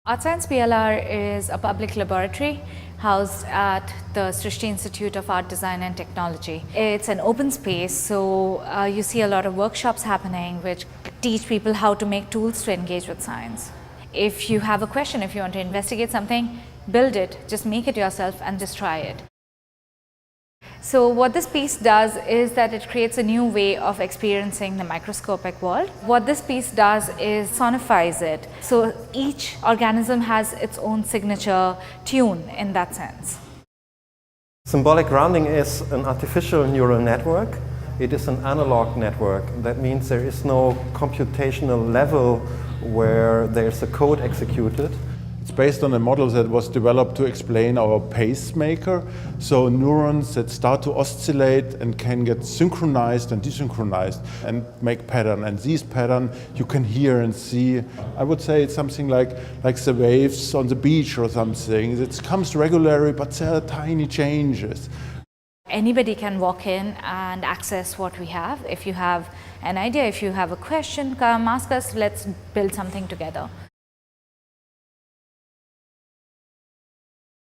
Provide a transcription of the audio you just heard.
scienceBLR is a public laboratory housed at the Srishti Institute of Art, Design and Technology. It's an open space, so you see a lot of workshops happening which teach people how to make tools to engage with science. If you have a question, if you want to investigate something, build it, just make it yourself and just try it. So what this piece does is that it creates a new way of experiencing the microscopic world. What this piece does is sonifies it. So each organism has its own signature tune in that sense. Symbolic grounding is an artificial neural network. It is an analog network. That means there is no computational level where there's a code executed. It's based on a model that was developed to explain our pacemaker. So neurons that start to oscillate and can get synchronized and desynchronized and make pattern. And these patterns you can hear and see. I would say it's something like the waves on the beach or something. It comes regularly, but there are tiny changes. Anybody can walk in and access what we have. If you have an idea, if you have a question, come ask us, let's build something together.